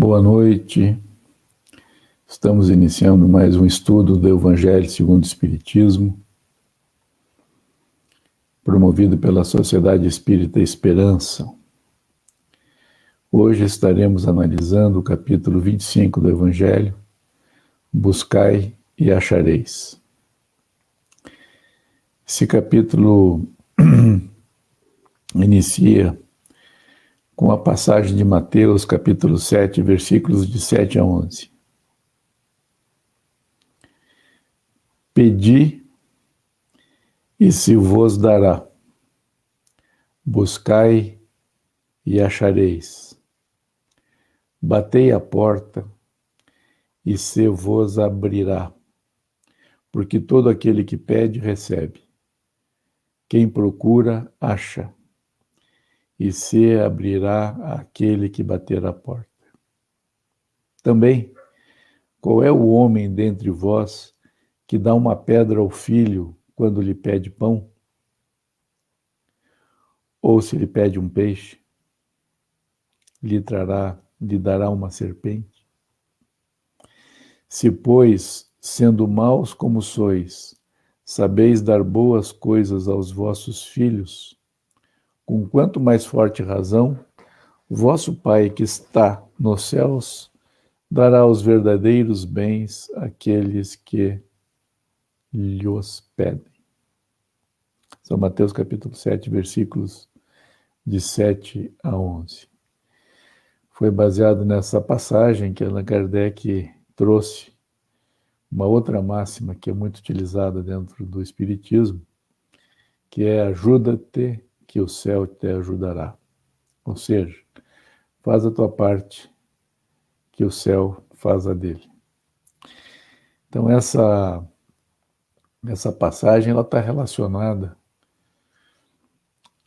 Boa noite. Estamos iniciando mais um estudo do Evangelho segundo o Espiritismo, promovido pela Sociedade Espírita Esperança. Hoje estaremos analisando o capítulo 25 do Evangelho, Buscai e achareis. Esse capítulo inicia com a passagem de Mateus, capítulo 7, versículos de 7 a 11. Pedi e se vos dará, buscai e achareis, batei a porta e se vos abrirá, porque todo aquele que pede, recebe. Quem procura, acha, e se abrirá àquele que bater a porta. Também, qual é o homem dentre vós que dá uma pedra ao filho quando lhe pede pão? Ou se lhe pede um peixe, lhe dará uma serpente? Se, pois, sendo maus como sois, sabeis dar boas coisas aos vossos filhos, com quanto mais forte razão, vosso Pai que está nos céus dará os verdadeiros bens àqueles que lhos pedem. São Mateus capítulo 7, versículos de 7 a 11. Foi baseado nessa passagem que Allan Kardec trouxe uma outra máxima que é muito utilizada dentro do Espiritismo, que é ajuda-te que o céu te ajudará. Ou seja, faz a tua parte que o céu faz a dele. Então essa passagem ela está relacionada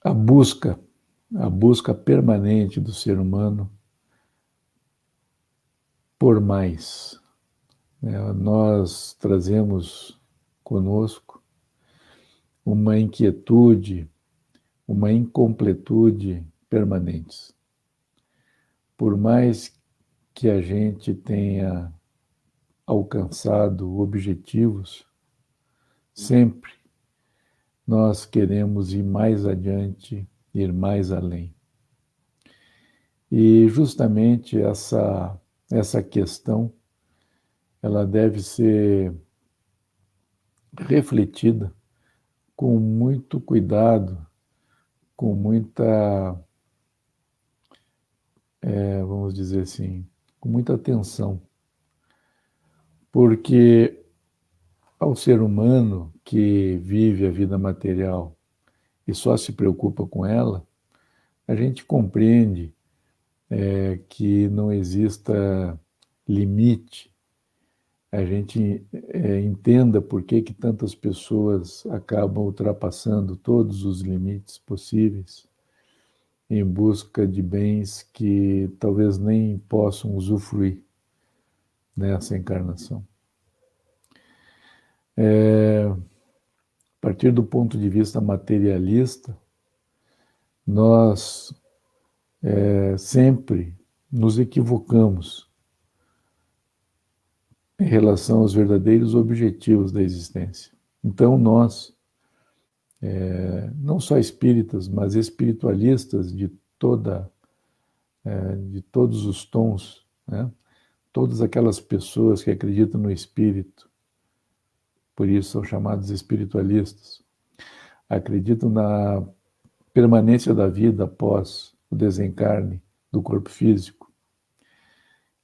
à busca permanente do ser humano por mais. Nós trazemos conosco uma inquietude, uma incompletude permanentes. Por mais que a gente tenha alcançado objetivos, sempre nós queremos ir mais adiante, ir mais além. E justamente essa questão, ela deve ser refletida com muito cuidado, com muita, vamos dizer assim, com muita atenção. Porque ao ser humano que vive a vida material e só se preocupa com ela, a gente compreende que não exista limite, a gente entenda por que tantas pessoas acabam ultrapassando todos os limites possíveis em busca de bens que talvez nem possam usufruir nessa encarnação. A partir do ponto de vista materialista, nós sempre nos equivocamos em relação aos verdadeiros objetivos da existência. Então nós, não só espíritas, mas espiritualistas de todos os tons, né? Todas aquelas pessoas que acreditam no espírito, por isso são chamados espiritualistas, acreditam na permanência da vida após o desencarne do corpo físico,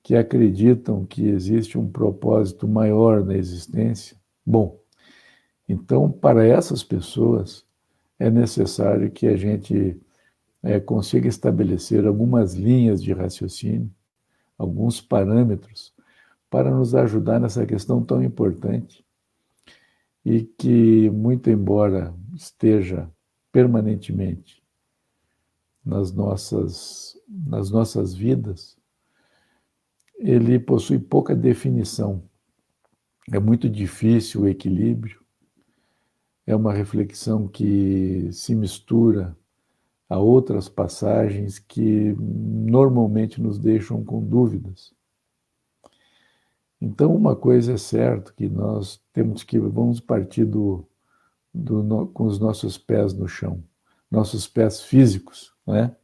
que acreditam que existe um propósito maior na existência. Bom, então, para essas pessoas, é necessário que a gente consiga estabelecer algumas linhas de raciocínio, alguns parâmetros, para nos ajudar nessa questão tão importante e que, muito embora esteja permanentemente nas nossas vidas, ele possui pouca definição. É muito difícil o equilíbrio, é uma reflexão que se mistura há outras passagens que normalmente nos deixam com dúvidas. Então, uma coisa é certa, que nós temos que, vamos partir com os nossos pés no chão, nossos pés físicos, né?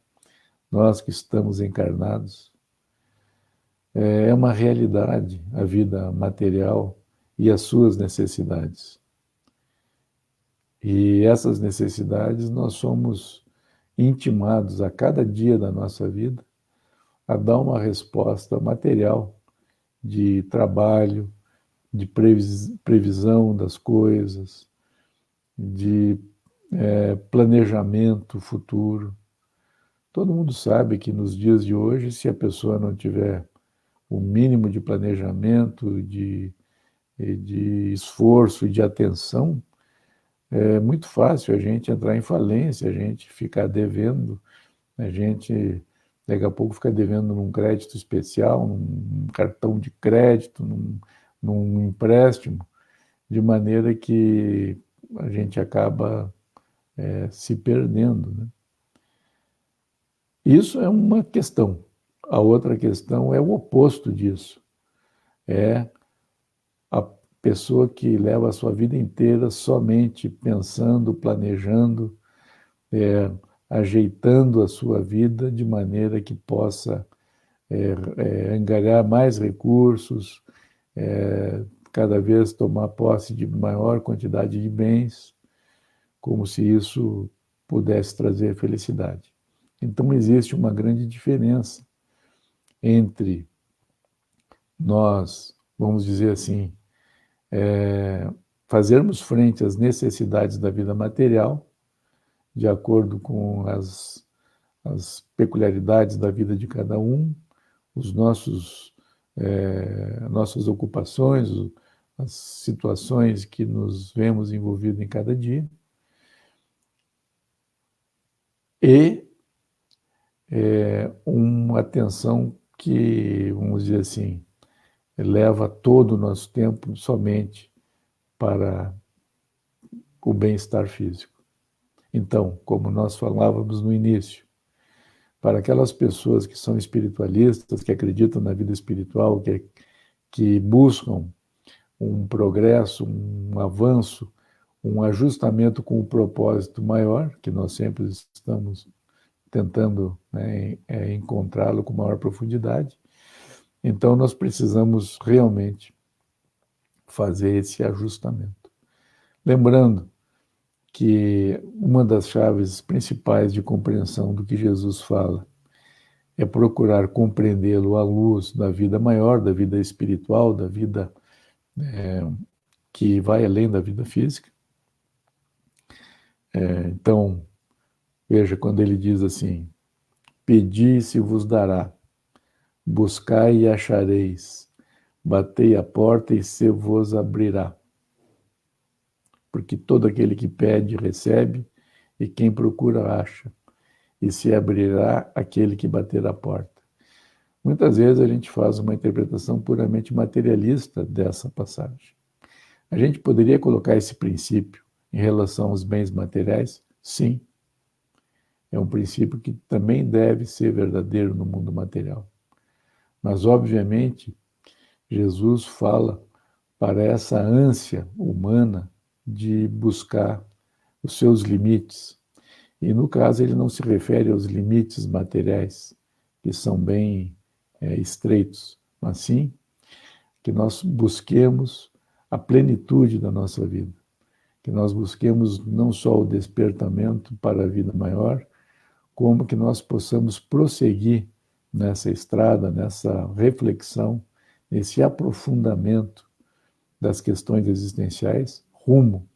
Nós que estamos encarnados. É uma realidade a vida material e as suas necessidades. E essas necessidades nós somos intimados a cada dia da nossa vida a dar uma resposta material de trabalho, de previsão das coisas, de planejamento futuro. Todo mundo sabe que nos dias de hoje, se a pessoa não tiver o mínimo de planejamento, de esforço e de atenção, é muito fácil a gente entrar em falência, a gente ficar devendo, a gente daqui a pouco ficar devendo num crédito especial, num cartão de crédito, num empréstimo, de maneira que a gente acaba se perdendo, né? Isso é uma questão. A outra questão é o oposto disso. É a pessoa que leva a sua vida inteira somente pensando, planejando, ajeitando a sua vida de maneira que possa angariar mais recursos, cada vez tomar posse de maior quantidade de bens, como se isso pudesse trazer felicidade. Então existe uma grande diferença entre nós, vamos dizer assim, fazermos frente às necessidades da vida material, de acordo com as peculiaridades da vida de cada um, os nossas ocupações, as situações que nos vemos envolvidos em cada dia, e uma atenção que, vamos dizer assim, leva todo o nosso tempo somente para o bem-estar físico. Então, como nós falávamos no início, para aquelas pessoas que são espiritualistas, que acreditam na vida espiritual, que buscam um progresso, um avanço, um ajustamento com o propósito maior, que nós sempre estamos tentando, né, encontrá-lo com maior profundidade. Então, nós precisamos realmente fazer esse ajustamento. Lembrando que uma das chaves principais de compreensão do que Jesus fala é procurar compreendê-lo à luz da vida maior, da vida espiritual, da vida que vai além da vida física. Então, veja, quando ele diz assim: pedi e se vos dará, buscai e achareis, batei a porta e se vos abrirá. Porque todo aquele que pede, recebe, e quem procura, acha, e se abrirá aquele que bater a porta. Muitas vezes a gente faz uma interpretação puramente materialista dessa passagem. A gente poderia colocar esse princípio em relação aos bens materiais? Sim. É um princípio que também deve ser verdadeiro no mundo material. Mas, obviamente, Jesus fala para essa ânsia humana de buscar os seus limites. E, no caso, ele não se refere aos limites materiais, que são bem estreitos, mas sim que nós busquemos a plenitude da nossa vida, que nós busquemos não só o despertamento para a vida maior, como que nós possamos prosseguir nessa estrada, nessa reflexão, nesse aprofundamento das questões existenciais, rumo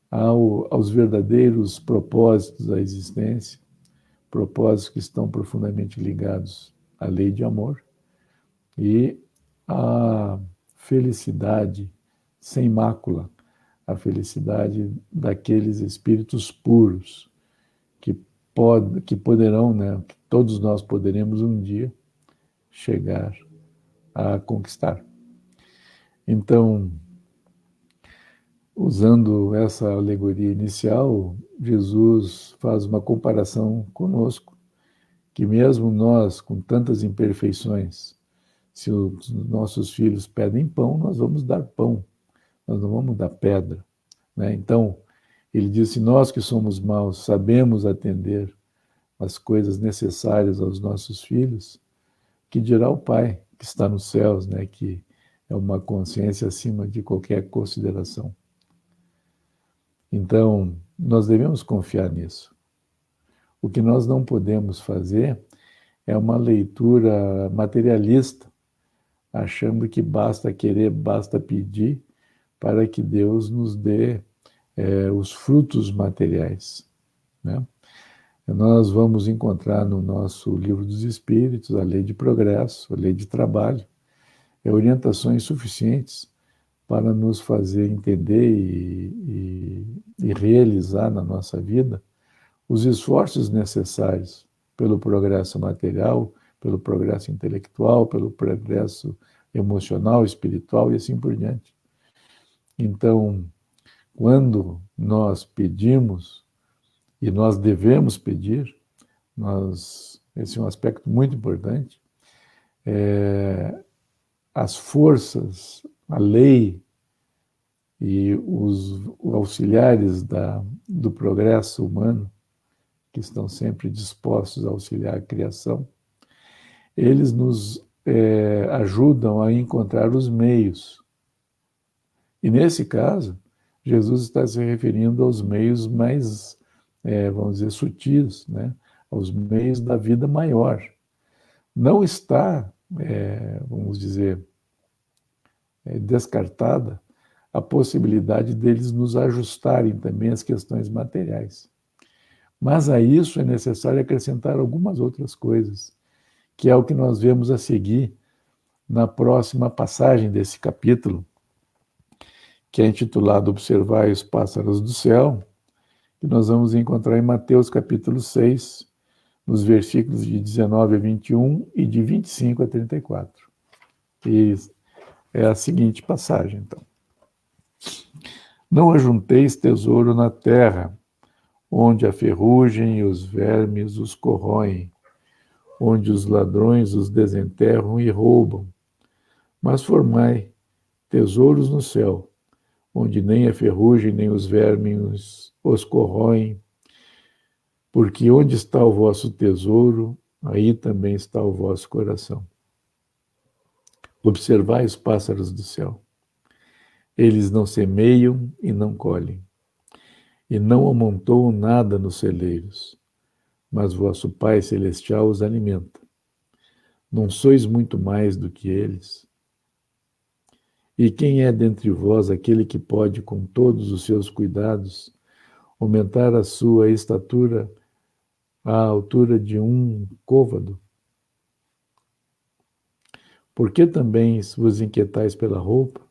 aos verdadeiros propósitos da existência, propósitos que estão profundamente ligados à lei de amor e à felicidade sem mácula, a felicidade daqueles espíritos puros que poderão, né, que todos nós poderemos um dia chegar a conquistar. Então, usando essa alegoria inicial, Jesus faz uma comparação conosco, que mesmo nós, com tantas imperfeições, se os nossos filhos pedem pão, nós vamos dar pão, nós não vamos dar pedra, né? Então, ele disse, nós que somos maus, sabemos atender as coisas necessárias aos nossos filhos, que dirá o Pai que está nos céus, né? Que é uma consciência acima de qualquer consideração. Então, nós devemos confiar nisso. O que nós não podemos fazer é uma leitura materialista, achando que basta querer, basta pedir para que Deus nos dê os frutos materiais, né? Nós vamos encontrar no nosso Livro dos Espíritos a lei de progresso, a lei de trabalho, orientações suficientes para nos fazer entender e realizar na nossa vida os esforços necessários pelo progresso material, pelo progresso intelectual, pelo progresso emocional, espiritual e assim por diante. Então, quando nós pedimos, e nós devemos pedir, esse é um aspecto muito importante, as forças, a lei e os auxiliares do progresso humano, que estão sempre dispostos a auxiliar a criação, eles nos ajudam a encontrar os meios. E nesse caso, Jesus está se referindo aos meios mais, vamos dizer, sutis, né? Aos meios da vida maior. Não está, vamos dizer, descartada a possibilidade deles nos ajustarem também às questões materiais. Mas a isso é necessário acrescentar algumas outras coisas, que é o que nós vemos a seguir na próxima passagem desse capítulo, que é intitulado Observai os pássaros do céu, que nós vamos encontrar em Mateus capítulo 6, nos versículos de 19 a 21 e de 25 a 34. E é a seguinte passagem, então. Não ajunteis tesouro na terra, onde a ferrugem e os vermes os corroem, onde os ladrões os desenterram e roubam, mas formai tesouros no céu, onde nem a ferrugem nem os vermes os corroem, porque onde está o vosso tesouro, aí também está o vosso coração. Observai os pássaros do céu. Eles não semeiam e não colhem, e não amontoam nada nos celeiros, mas vosso Pai Celestial os alimenta. Não sois muito mais do que eles? E quem é dentre vós aquele que pode, com todos os seus cuidados, aumentar a sua estatura à altura de um côvado? Por que também vos inquietais pela roupa?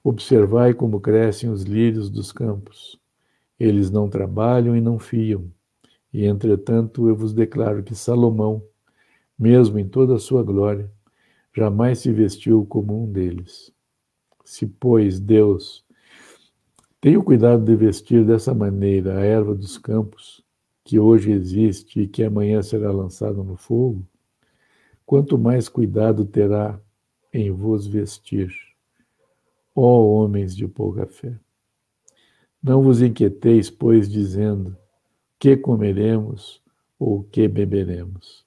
Observai como crescem os lírios dos campos. Eles não trabalham e não fiam. E, entretanto, eu vos declaro que Salomão, mesmo em toda a sua glória, jamais se vestiu como um deles. Se, pois, Deus tem o cuidado de vestir dessa maneira a erva dos campos, que hoje existe e que amanhã será lançada no fogo, quanto mais cuidado terá em vos vestir, ó homens de pouca fé. Não vos inquieteis, pois, dizendo, que comeremos ou que beberemos,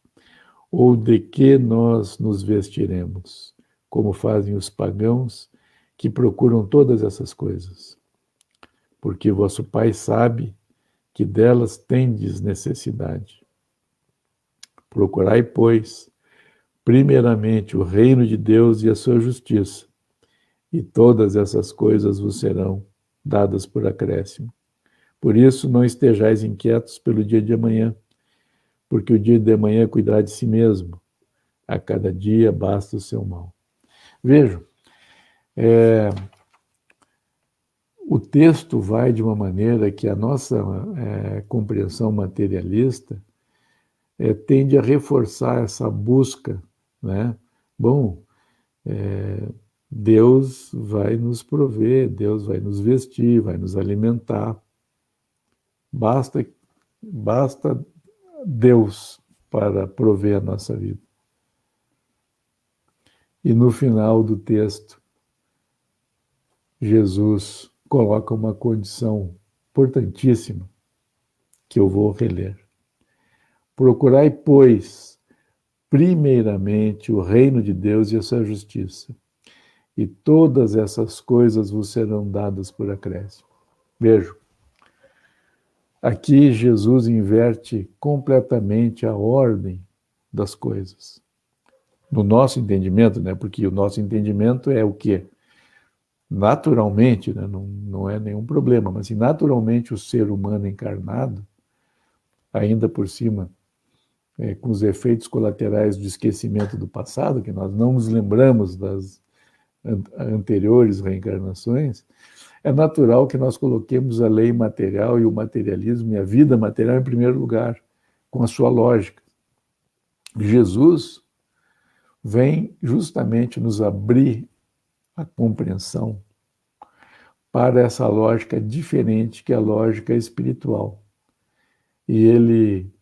ou de que nós nos vestiremos, como fazem os pagãos que procuram todas essas coisas. Porque vosso Pai sabe que delas tendes necessidade. Procurai, pois, primeiramente o reino de Deus e a sua justiça, e todas essas coisas vos serão dadas por acréscimo. Por isso, não estejais inquietos pelo dia de amanhã, porque o dia de amanhã cuidará de si mesmo. A cada dia basta o seu mal. Vejam, o texto vai de uma maneira que a nossa compreensão materialista tende a reforçar essa busca, né? Bom, Deus vai nos prover, Deus vai nos vestir, vai nos alimentar. Basta Deus para prover a nossa vida. E no final do texto, Jesus coloca uma condição importantíssima que eu vou reler. Procurai, pois, primeiramente o reino de Deus e a sua justiça, e todas essas coisas vos serão dadas por acréscimo. Veja, aqui Jesus inverte completamente a ordem das coisas. No nosso entendimento, né? Porque o nosso entendimento é o quê? Naturalmente, né? Não é nenhum problema, mas assim, naturalmente o ser humano encarnado, ainda por cima, com os efeitos colaterais do esquecimento do passado, que nós não nos lembramos das anteriores reencarnações, é natural que nós coloquemos a lei material e o materialismo e a vida material em primeiro lugar, com a sua lógica. Jesus vem justamente nos abrir a compreensão para essa lógica diferente, que é a lógica espiritual. E ele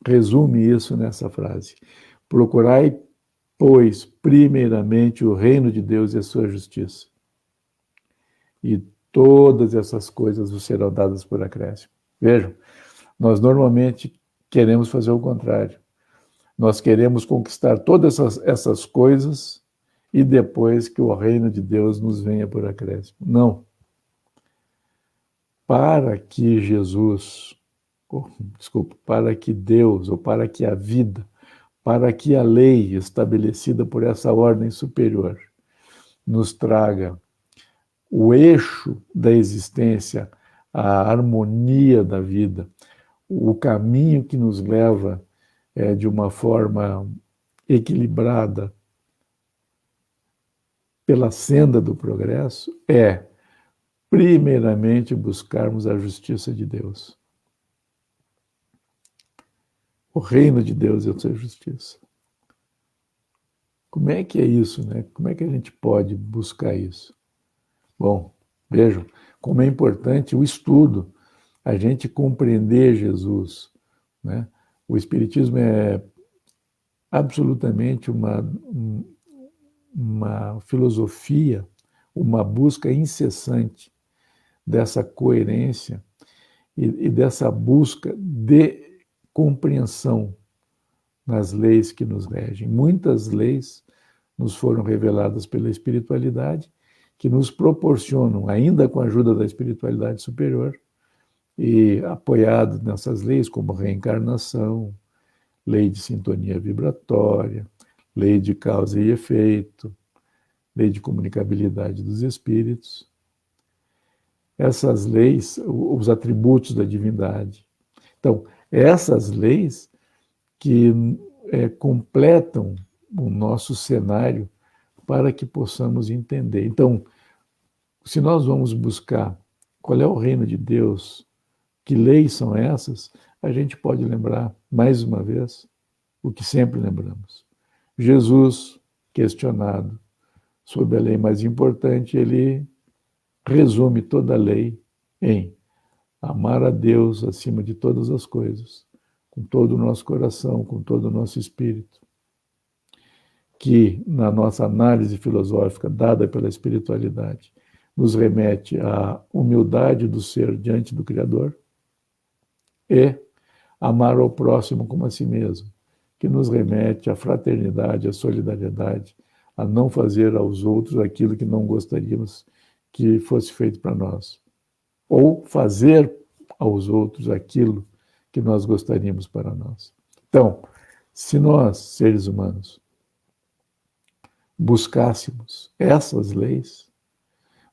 resume isso nessa frase: procurai, pois, primeiramente o reino de Deus e a sua justiça, e todas essas coisas vos serão dadas por acréscimo. Vejam, nós normalmente queremos fazer o contrário. Nós queremos conquistar todas essas coisas e depois que o reino de Deus nos venha por acréscimo. Não. Para que para que Deus, ou para que a vida, para que a lei estabelecida por essa ordem superior nos traga o eixo da existência, a harmonia da vida, o caminho que nos leva de uma forma equilibrada pela senda do progresso, é primeiramente buscarmos a justiça de Deus. O reino de Deus e a sua justiça. Como é que é isso, né? Como é que a gente pode buscar isso? Bom, vejam como é importante o estudo, a gente compreender Jesus, né? O Espiritismo é absolutamente uma filosofia, uma busca incessante dessa coerência e dessa busca de compreensão nas leis que nos regem. Muitas leis nos foram reveladas pela espiritualidade, que nos proporcionam, ainda com a ajuda da espiritualidade superior, e apoiado nessas leis, como reencarnação, lei de sintonia vibratória, lei de causa e efeito, lei de comunicabilidade dos espíritos. Essas leis, os atributos da divindade. Então, essas leis que completam o nosso cenário para que possamos entender. Então, se nós vamos buscar qual é o reino de Deus, que leis são essas, a gente pode lembrar, mais uma vez, o que sempre lembramos. Jesus, questionado sobre a lei mais importante, ele resume toda a lei em amar a Deus acima de todas as coisas, com todo o nosso coração, com todo o nosso espírito, que na nossa análise filosófica dada pela espiritualidade nos remete à humildade do ser diante do Criador, e amar ao próximo como a si mesmo, que nos remete à fraternidade, à solidariedade, a não fazer aos outros aquilo que não gostaríamos que fosse feito para nós, ou fazer aos outros aquilo que nós gostaríamos para nós. Então, se nós, seres humanos, buscássemos essas leis,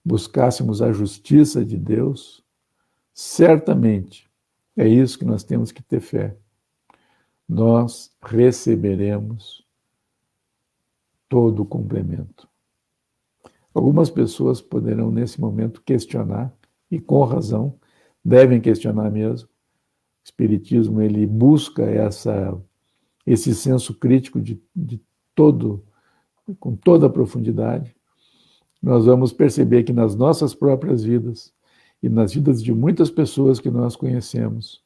buscássemos a justiça de Deus, certamente é isso que nós temos que ter fé. Nós receberemos todo o complemento. Algumas pessoas poderão, nesse momento, questionar, e com razão, devem questionar mesmo. O Espiritismo, ele busca esse senso crítico com toda a profundidade, nós vamos perceber que nas nossas próprias vidas e nas vidas de muitas pessoas que nós conhecemos,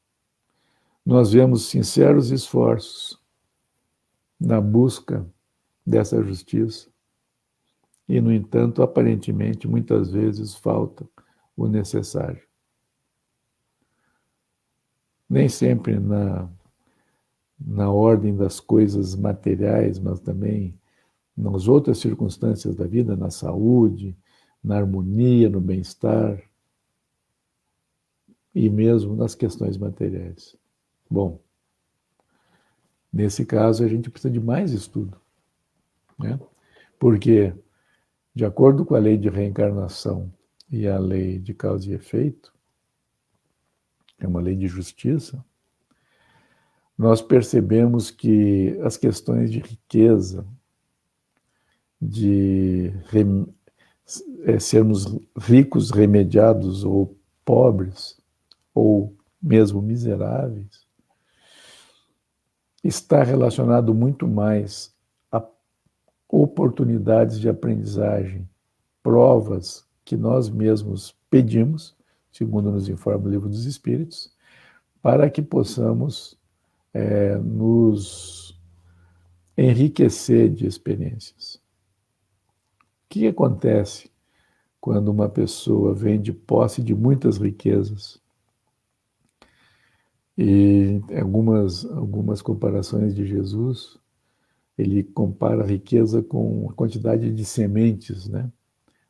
nós vemos sinceros esforços na busca dessa justiça e, no entanto, aparentemente, muitas vezes falta o necessário. Nem sempre na ordem das coisas materiais, mas também nas outras circunstâncias da vida, na saúde, na harmonia, no bem-estar e mesmo nas questões materiais. Bom, nesse caso a gente precisa de mais estudo, né? Porque, de acordo com a lei de reencarnação e a lei de causa e efeito, é uma lei de justiça, nós percebemos que as questões de riqueza, de sermos ricos remediados ou pobres, ou mesmo miseráveis, está relacionado muito mais a oportunidades de aprendizagem, provas que nós mesmos pedimos, segundo nos informa o Livro dos Espíritos, para que possamos nos enriquecer de experiências. O que acontece quando uma pessoa vem de posse de muitas riquezas? E algumas comparações de Jesus, ele compara a riqueza com a quantidade de sementes, né?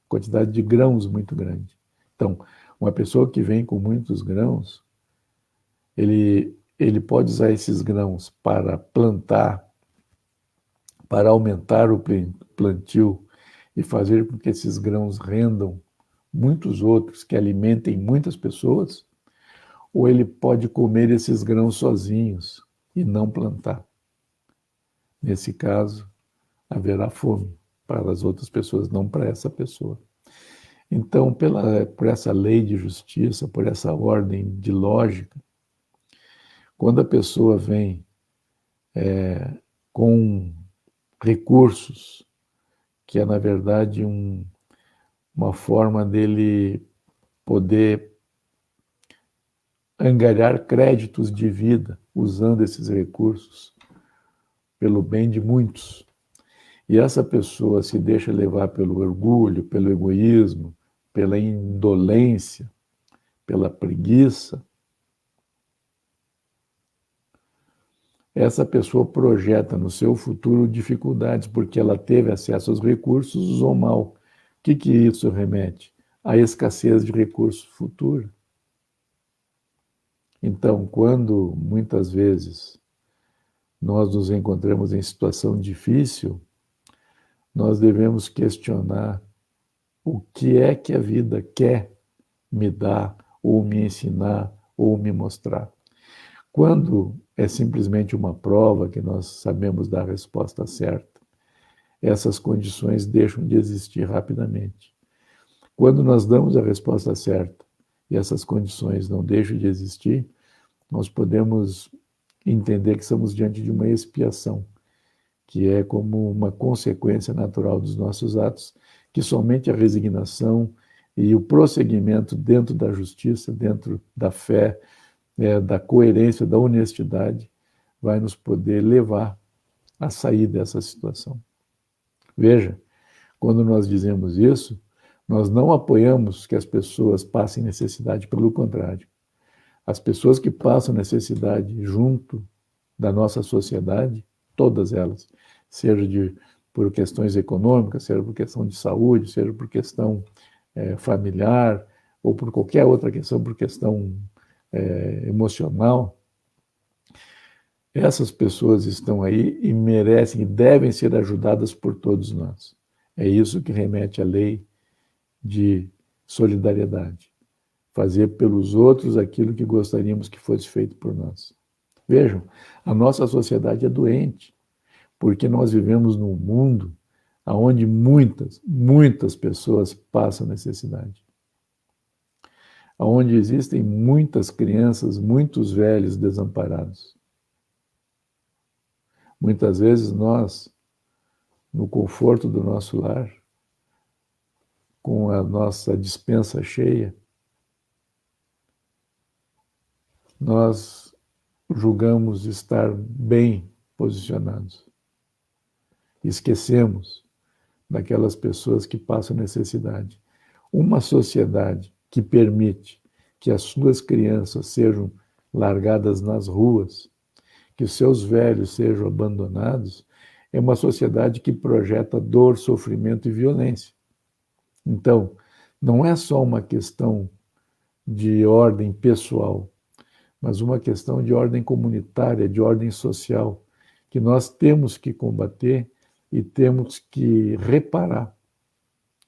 Quantidade de grãos muito grande. Então, uma pessoa que vem com muitos grãos, ele pode usar esses grãos para plantar, para aumentar o plantio e fazer com que esses grãos rendam muitos outros, que alimentem muitas pessoas, ou ele pode comer esses grãos sozinhos e não plantar. Nesse caso, haverá fome para as outras pessoas, não para essa pessoa. Então, por essa lei de justiça, por essa ordem de lógica, quando a pessoa vem com recursos, que é, na verdade, uma forma dele poder angariar créditos de vida, usando esses recursos pelo bem de muitos. E essa pessoa se deixa levar pelo orgulho, pelo egoísmo, pela indolência, pela preguiça. Essa pessoa projeta no seu futuro dificuldades, porque ela teve acesso aos recursos, usou mal. O que isso remete? A escassez de recursos futuros. Então, quando muitas vezes nós nos encontramos em situação difícil, nós devemos questionar o que é que a vida quer me dar, ou me ensinar, ou me mostrar. Quando é simplesmente uma prova que nós sabemos dar a resposta certa, essas condições deixam de existir rapidamente. Quando nós damos a resposta certa e essas condições não deixam de existir, nós podemos entender que estamos diante de uma expiação, que é como uma consequência natural dos nossos atos, que somente a resignação e o prosseguimento dentro da justiça, dentro da fé, da coerência, da honestidade, vai nos poder levar a sair dessa situação. Veja, quando nós dizemos isso, nós não apoiamos que as pessoas passem necessidade, pelo contrário. As pessoas que passam necessidade junto da nossa sociedade, todas elas, seja por questões econômicas, seja por questão de saúde, seja por questão familiar, ou por qualquer outra questão, por questão emocional, essas pessoas estão aí e merecem e devem ser ajudadas por todos nós. É isso que remete à lei de solidariedade. Fazer pelos outros aquilo que gostaríamos que fosse feito por nós. Vejam, a nossa sociedade é doente, porque nós vivemos num mundo onde muitas pessoas passam necessidade. Onde existem muitas crianças, muitos velhos desamparados. Muitas vezes nós, no conforto do nosso lar, com a nossa despensa cheia, nós julgamos estar bem posicionados. Esquecemos daquelas pessoas que passam necessidade. Uma sociedade que permite que as suas crianças sejam largadas nas ruas, que os seus velhos sejam abandonados, é uma sociedade que projeta dor, sofrimento e violência. Então, não é só uma questão de ordem pessoal, mas uma questão de ordem comunitária, de ordem social, que nós temos que combater e temos que reparar.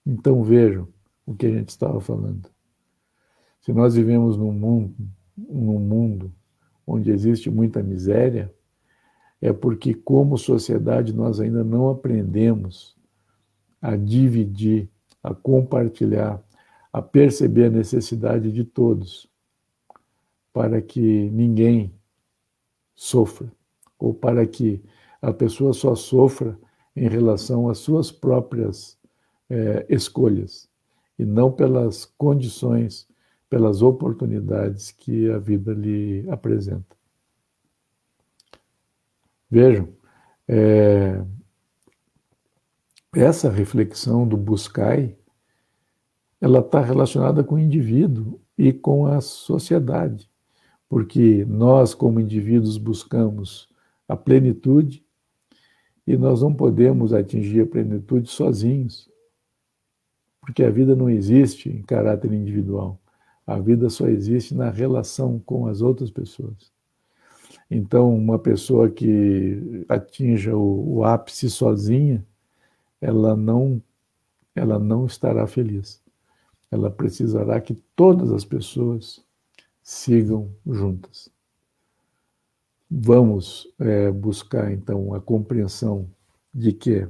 Então vejam o que a gente estava falando. Se nós vivemos num mundo onde existe muita miséria, é porque como sociedade nós ainda não aprendemos a dividir, a compartilhar, a perceber a necessidade de todos, para que ninguém sofra, ou para que a pessoa só sofra em relação às suas próprias escolhas, e não pelas condições, pelas oportunidades que a vida lhe apresenta. Vejam, essa reflexão do buscai, ela está relacionada com o indivíduo e com a sociedade, porque nós, como indivíduos, buscamos a plenitude e nós não podemos atingir a plenitude sozinhos, porque a vida não existe em caráter individual, a vida só existe na relação com as outras pessoas. Então, uma pessoa que atinja o ápice sozinha, ela não estará feliz. Ela precisará que todas as pessoas sigam juntas. Vamos buscar, então, a compreensão de que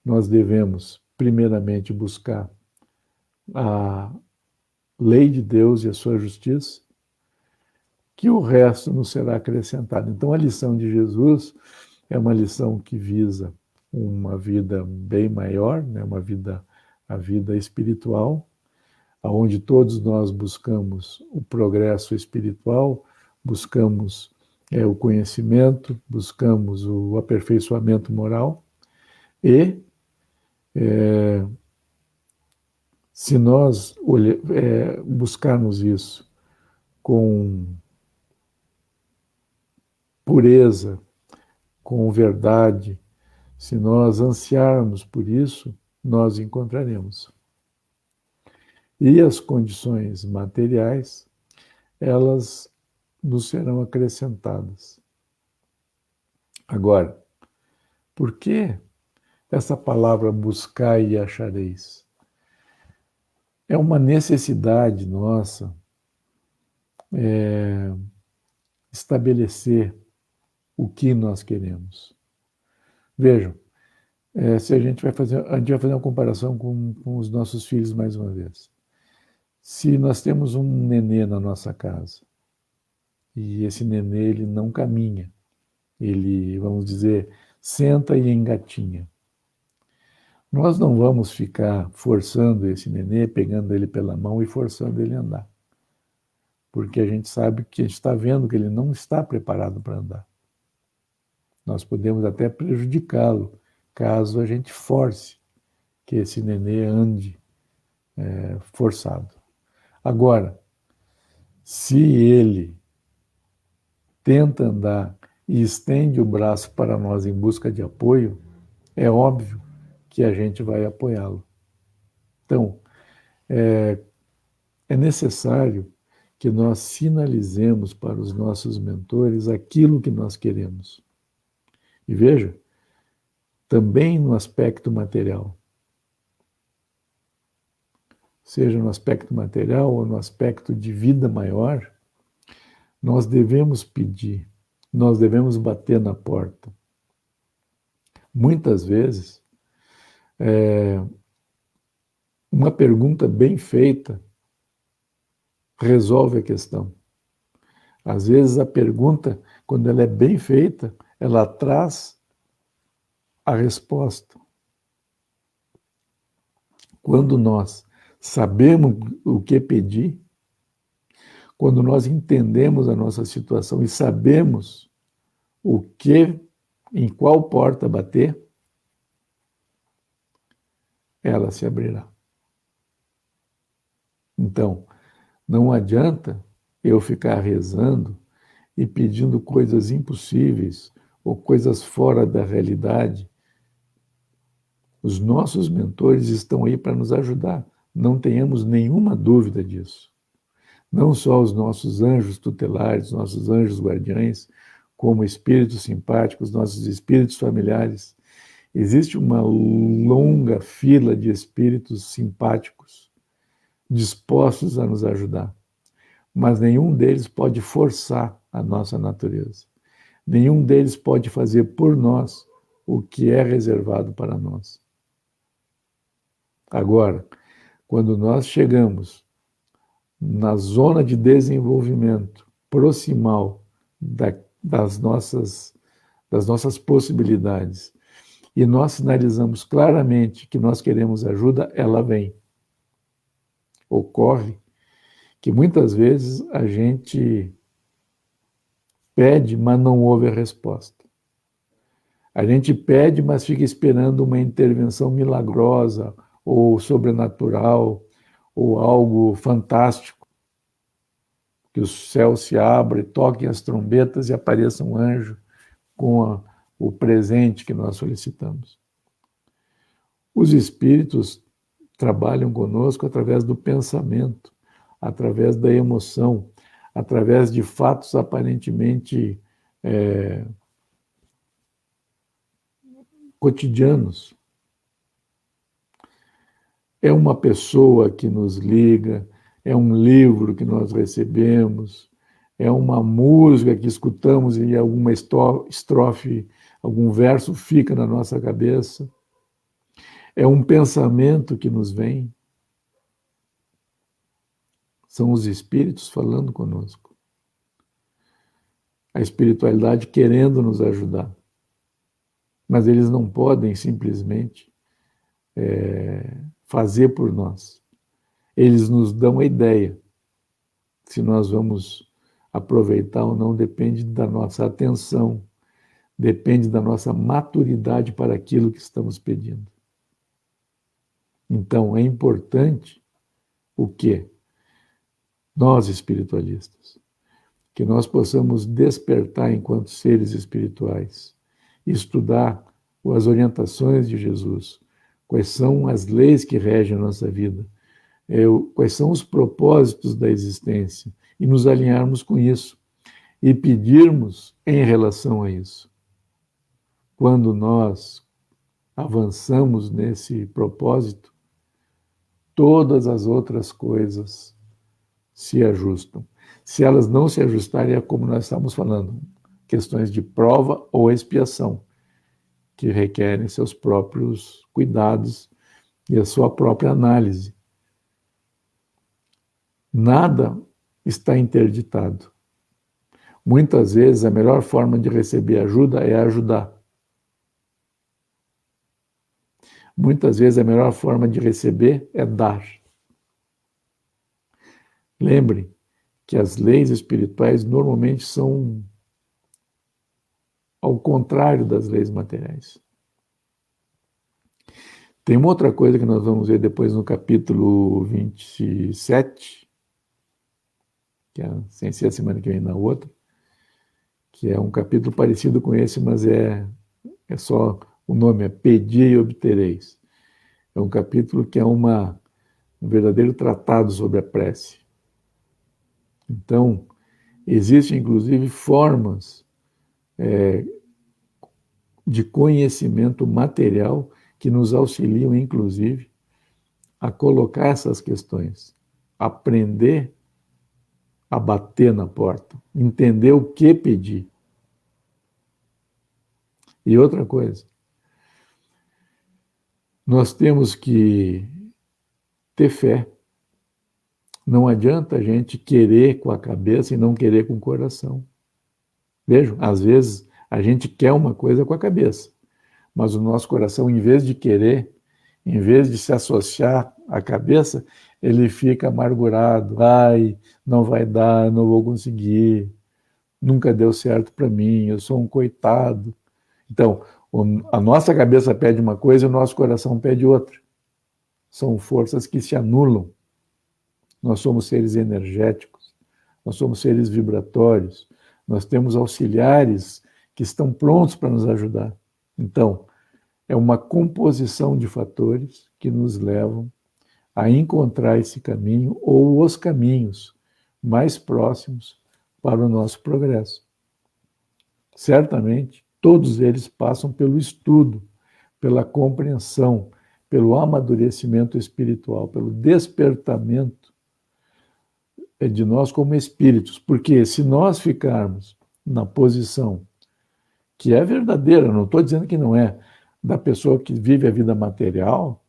nós devemos, primeiramente, buscar a lei de Deus e a sua justiça, que o resto nos será acrescentado. Então, a lição de Jesus é uma lição que visa uma vida bem maior, né? A vida espiritual, onde todos nós buscamos o progresso espiritual, buscamos o conhecimento, buscamos o aperfeiçoamento moral, e se nós buscarmos isso com pureza, com verdade, se nós ansiarmos por isso, nós encontraremos. E as condições materiais, elas nos serão acrescentadas. Agora, por que essa palavra buscai e achareis? É uma necessidade nossa estabelecer o que nós queremos. Vejam, se a gente vai fazer uma comparação com os nossos filhos mais uma vez. Se nós temos um nenê na nossa casa, e esse nenê ele não caminha, ele, vamos dizer, senta e engatinha. Nós não vamos ficar forçando esse nenê, pegando ele pela mão e forçando ele a andar. Porque a gente sabe que a gente está vendo que ele não está preparado para andar. Nós podemos até prejudicá-lo, caso a gente force que esse nenê ande forçado. Agora, se ele tenta andar e estende o braço para nós em busca de apoio, é óbvio que a gente vai apoiá-lo. Então, é necessário que nós sinalizemos para os nossos mentores aquilo que nós queremos. E veja, também no aspecto material. Seja no aspecto material ou no aspecto de vida maior, nós devemos pedir, nós devemos bater na porta. Muitas vezes, uma pergunta bem feita resolve a questão. Às vezes a pergunta, quando ela é bem feita, ela traz a resposta. Quando nós sabemos o que pedir, quando nós entendemos a nossa situação e sabemos o que, em qual porta bater, ela se abrirá. Então, não adianta eu ficar rezando e pedindo coisas impossíveis ou coisas fora da realidade. Os nossos mentores estão aí para nos ajudar, não tenhamos nenhuma dúvida disso. Não só os nossos anjos tutelares, nossos anjos guardiães, como espíritos simpáticos, nossos espíritos familiares. Existe uma longa fila de espíritos simpáticos dispostos a nos ajudar, mas nenhum deles pode forçar a nossa natureza. Nenhum deles pode fazer por nós o que é reservado para nós. Agora, quando nós chegamos na zona de desenvolvimento proximal das nossas possibilidades e nós sinalizamos claramente que nós queremos ajuda, ela vem. Ocorre que muitas vezes a gente pede, mas não ouve a resposta. A gente pede, mas fica esperando uma intervenção milagrosa ou sobrenatural ou algo fantástico, que o céu se abra, toquem as trombetas e apareça um anjo com o presente que nós solicitamos. Os espíritos trabalham conosco através do pensamento, através da emoção, através de fatos aparentemente cotidianos. É uma pessoa que nos liga, é um livro que nós recebemos, é uma música que escutamos e alguma estrofe, algum verso fica na nossa cabeça, é um pensamento que nos vem. São os espíritos falando conosco. A espiritualidade querendo nos ajudar. Mas eles não podem simplesmente fazer por nós. Eles nos dão a ideia. Se nós vamos aproveitar ou não depende da nossa atenção, depende da nossa maturidade para aquilo que estamos pedindo. Então, é importante o quê? Nós, espiritualistas, que nós possamos despertar enquanto seres espirituais, estudar as orientações de Jesus, quais são as leis que regem a nossa vida, quais são os propósitos da existência, e nos alinharmos com isso, e pedirmos em relação a isso. Quando nós avançamos nesse propósito, todas as outras coisas se ajustam. Se elas não se ajustarem, é como nós estamos falando, questões de prova ou expiação, que requerem seus próprios cuidados e a sua própria análise. Nada está interditado. Muitas vezes a melhor forma de receber ajuda é ajudar. Muitas vezes a melhor forma de receber é dar. Lembre que as leis espirituais normalmente são ao contrário das leis materiais. Tem uma outra coisa que nós vamos ver depois no capítulo 27, que é, sem ser a semana que vem na outra, que é um capítulo parecido com esse, mas é só, o nome é Pedi e Obtereis. É um capítulo que é um verdadeiro tratado sobre a prece. Então, existem inclusive formas de conhecimento material que nos auxiliam, inclusive, a colocar essas questões, aprender a bater na porta, entender o que pedir. E outra coisa, nós temos que ter fé. Não adianta a gente querer com a cabeça e não querer com o coração. Vejam, às vezes a gente quer uma coisa com a cabeça, mas o nosso coração, em vez de querer, Em vez de se associar à cabeça, ele fica amargurado. Ai, não vai dar, não vou conseguir, nunca deu certo para mim, eu sou um coitado. Então, a nossa cabeça pede uma coisa e o nosso coração pede outra. São forças que se anulam. Nós somos seres energéticos, nós somos seres vibratórios, nós temos auxiliares que estão prontos para nos ajudar. Então, é uma composição de fatores que nos levam a encontrar esse caminho ou os caminhos mais próximos para o nosso progresso. Certamente, todos eles passam pelo estudo, pela compreensão, pelo amadurecimento espiritual, pelo despertamento de nós como espíritos. Porque se nós ficarmos na posição que é verdadeira, não estou dizendo que não é, da pessoa que vive a vida material,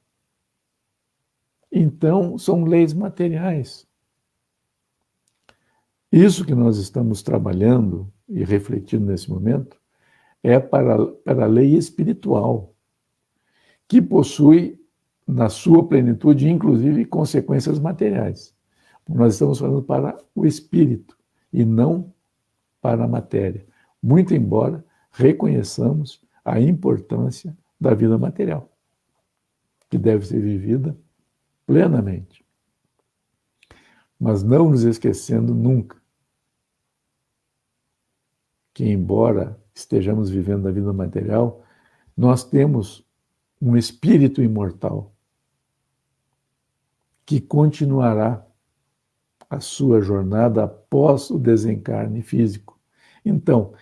então são leis materiais. Isso que nós estamos trabalhando e refletindo nesse momento é para a lei espiritual, que possui na sua plenitude, inclusive, consequências materiais. Nós estamos falando para o espírito e não para a matéria, muito embora reconheçamos a importância da vida material, que deve ser vivida plenamente. Mas não nos esquecendo nunca que, embora estejamos vivendo a vida material, nós temos um espírito imortal que continuará a sua jornada após o desencarne físico. Então,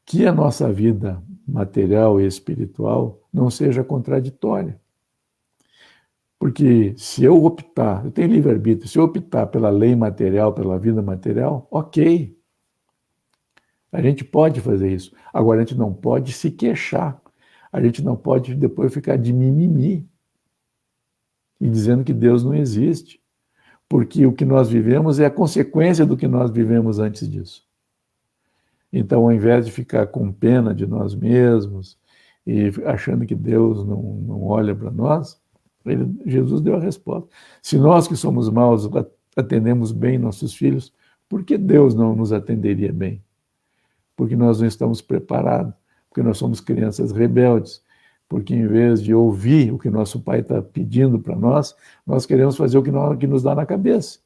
que a nossa vida material e espiritual não seja contraditória. Porque se eu optar, eu tenho livre-arbítrio, se eu optar pela lei material, pela vida material, ok. A gente pode fazer isso. Agora, a gente não pode se queixar. A gente não pode depois ficar de mimimi e dizendo que Deus não existe. Porque o que nós vivemos é a consequência do que nós vivemos antes disso. Então, ao invés de ficar com pena de nós mesmos e achando que Deus não olha para nós, Jesus deu a resposta. Se nós que somos maus atendemos bem nossos filhos, por que Deus não nos atenderia bem? Porque nós não estamos preparados, porque nós somos crianças rebeldes, porque em vez de ouvir o que nosso pai está pedindo para nós, nós queremos fazer o que nos dá na cabeça.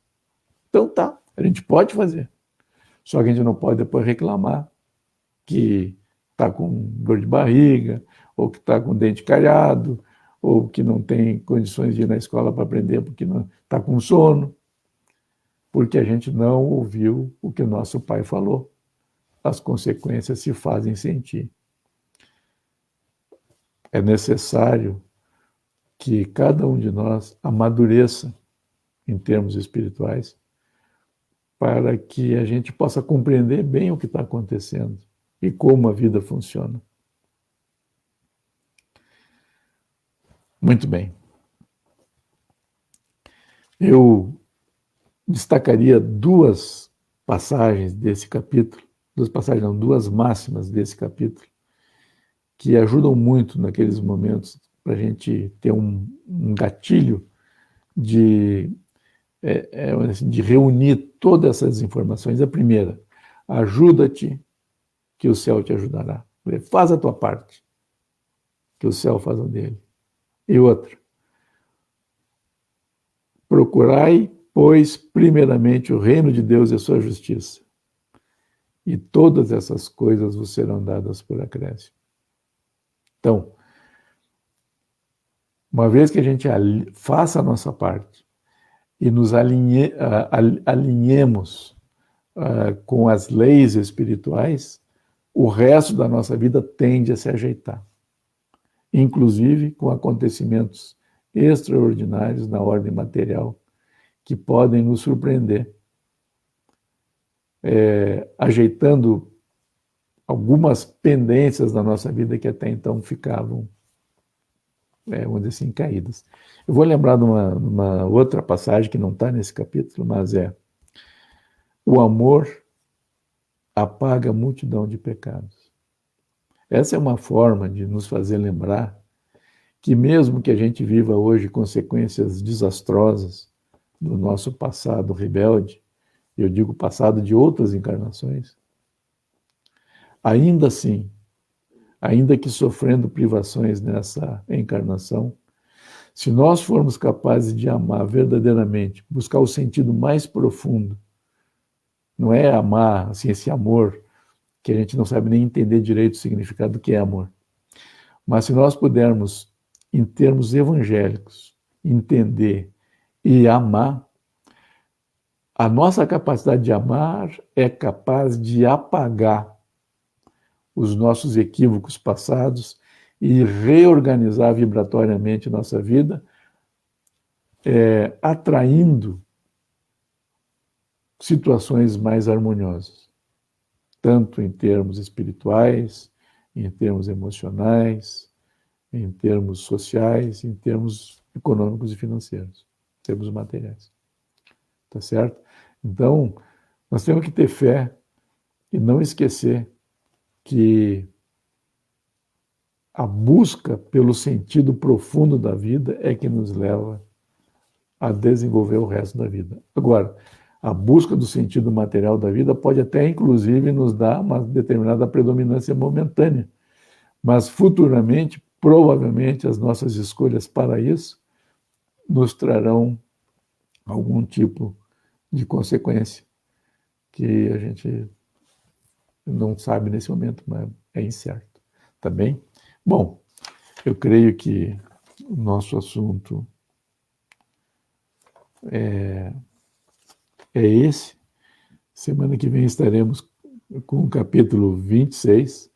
Então tá, a gente pode fazer. Só que a gente não pode depois reclamar que está com dor de barriga, ou que está com o dente calhado, ou que não tem condições de ir na escola para aprender porque não está com sono, porque a gente não ouviu o que o nosso pai falou. As consequências se fazem sentir. É necessário que cada um de nós amadureça em termos espirituais para que a gente possa compreender bem o que está acontecendo e como a vida funciona. Muito bem. Eu destacaria duas passagens desse capítulo, duas máximas desse capítulo, que ajudam muito naqueles momentos para a gente ter um gatilho de reunir todas essas informações. A primeira, ajuda-te, que o céu te ajudará. Faz a tua parte, que o céu faz a dele. E outra, procurai, pois, primeiramente o reino de Deus e a sua justiça, e todas essas coisas vos serão dadas por acréscimo. Então, uma vez que a gente faça a nossa parte e nos alinhemos com as leis espirituais, o resto da nossa vida tende a se ajeitar, inclusive com acontecimentos extraordinários na ordem material que podem nos surpreender, ajeitando algumas pendências da nossa vida que até então ficavam, vamos dizer assim, caídas. Eu vou lembrar de uma outra passagem que não está nesse capítulo, mas o amor apaga a multidão de pecados. Essa é uma forma de nos fazer lembrar que mesmo que a gente viva hoje consequências desastrosas do nosso passado rebelde, eu digo passado de outras encarnações, ainda assim, ainda que sofrendo privações nessa encarnação, se nós formos capazes de amar verdadeiramente, buscar o sentido mais profundo, não é amar, assim, esse amor que a gente não sabe nem entender direito o significado do que é amor. Mas se nós pudermos, em termos evangélicos, entender e amar, a nossa capacidade de amar é capaz de apagar os nossos equívocos passados e reorganizar vibratoriamente nossa vida, atraindo situações mais harmoniosas, tanto em termos espirituais, em termos emocionais, em termos sociais, em termos econômicos e financeiros, em termos materiais. Tá certo? Então, nós temos que ter fé e não esquecer que a busca pelo sentido profundo da vida é que nos leva a desenvolver o resto da vida. Agora, a busca do sentido material da vida pode até, inclusive, nos dar uma determinada predominância momentânea, mas futuramente, provavelmente, as nossas escolhas para isso nos trarão algum tipo de consequência que a gente não sabe nesse momento, mas é incerto. Tá bem? Bom, eu creio que o nosso assunto é esse. Semana que vem estaremos com o capítulo 26, que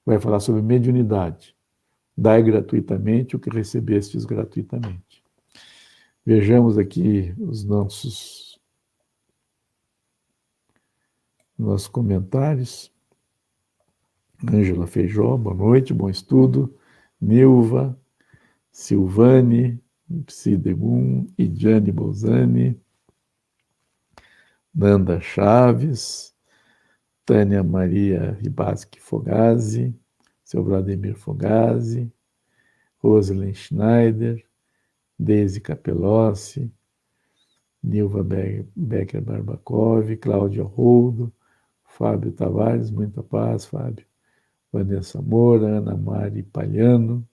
vai falar sobre mediunidade. Dai gratuitamente o que recebestes gratuitamente. Vejamos aqui os nossos comentários. Ângela Feijó, boa noite, bom estudo. Nilva, Silvane, Psidegum, Idiane Bolzani, Nanda Chaves, Tânia Maria Ribaschi Fogazzi, seu Vladimir Fogazzi, Rosalind Schneider, Deise Capelossi, Nilva Becker Barbakov, Cláudia Roldo, Fábio Tavares, muita paz, Fábio. Vanessa Moura, Ana Mari Palhano,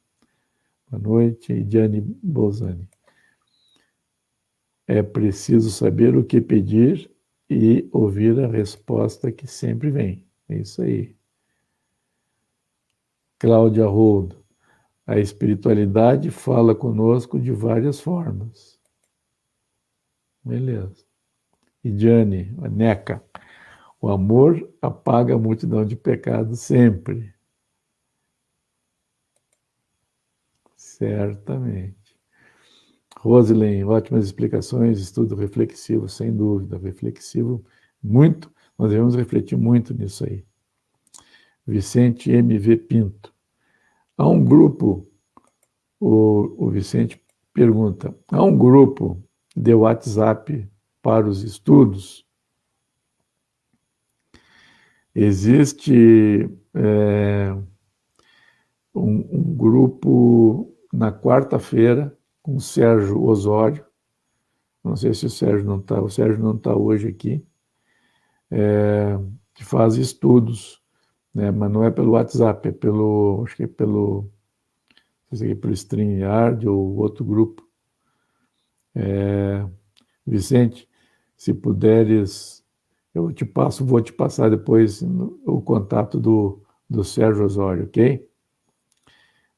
boa noite, e Diane Bolzani. É preciso saber o que pedir e ouvir a resposta que sempre vem. É isso aí. Cláudia Roldo, a espiritualidade fala conosco de várias formas. Beleza. E Diane, a Neca, o amor apaga a multidão de pecados sempre. Certamente. Rosalind, ótimas explicações, estudo reflexivo, sem dúvida, reflexivo, muito, nós devemos refletir muito nisso aí. Vicente M.V. Pinto, há um grupo, o Vicente pergunta, há um grupo de WhatsApp para os estudos? Existe um grupo na quarta-feira com o Sérgio Osório, não sei se o Sérgio não está hoje aqui, que faz estudos, né, mas não é pelo WhatsApp, acho que é pelo StreamYard ou outro grupo. Vicente, se puderes, vou te passar depois o contato do Sérgio Osório, ok?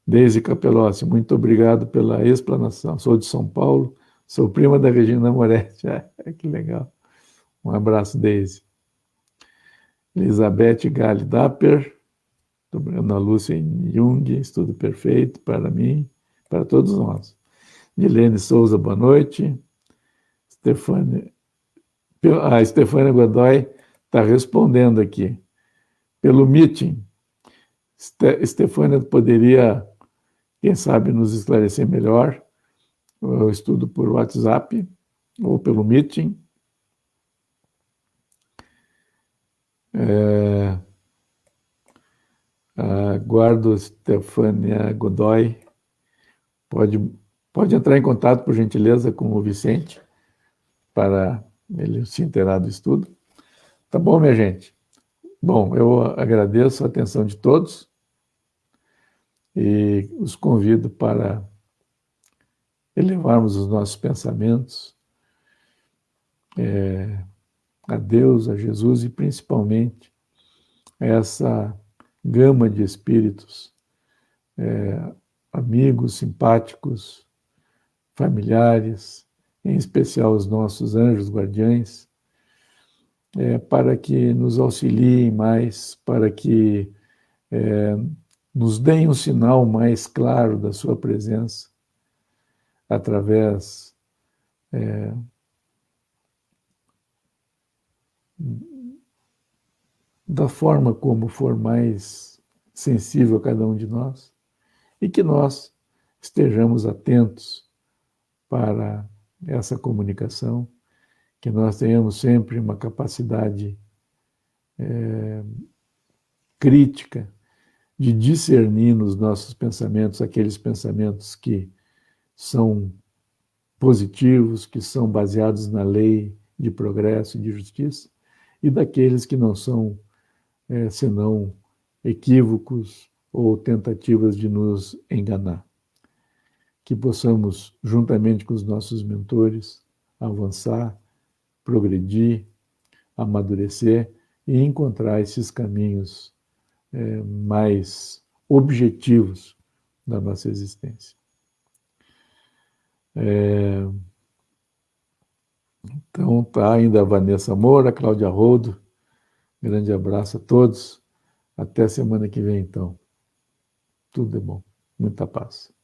Deise Capelossi, muito obrigado pela explanação. Sou de São Paulo, sou prima da Regina Moretti. Que legal. Um abraço, Deise. Elizabeth Gali Dapper, Ana Lúcia Jung, estudo perfeito para mim, para todos nós. Nilene Souza, boa noite. Estefânia Godoy está respondendo aqui. Pelo meeting, Estefânia poderia, quem sabe, nos esclarecer melhor o estudo por WhatsApp ou pelo meeting. Aguardo Estefânia Godoy Pode, pode entrar em contato, por gentileza, com o Vicente, para ele se inteirar do estudo. Tá bom, minha gente? Bom, eu agradeço a atenção de todos e os convido para elevarmos os nossos pensamentos a Deus, a Jesus e principalmente a essa gama de espíritos, amigos, simpáticos, familiares, em especial os nossos anjos guardiães, para que nos auxiliem mais, para que nos deem um sinal mais claro da sua presença, através da forma como for mais sensível a cada um de nós, e que nós estejamos atentos para essa comunicação, que nós tenhamos sempre uma capacidade crítica de discernir nos nossos pensamentos aqueles pensamentos que são positivos, que são baseados na lei de progresso e de justiça, e daqueles que não são senão equívocos ou tentativas de nos enganar. Que possamos, juntamente com os nossos mentores, avançar, progredir, amadurecer e encontrar esses caminhos mais objetivos da nossa existência. Então, tá ainda a Vanessa Moura, a Cláudia Roldo. Grande abraço a todos. Até semana que vem, então. Tudo de bom. Muita paz.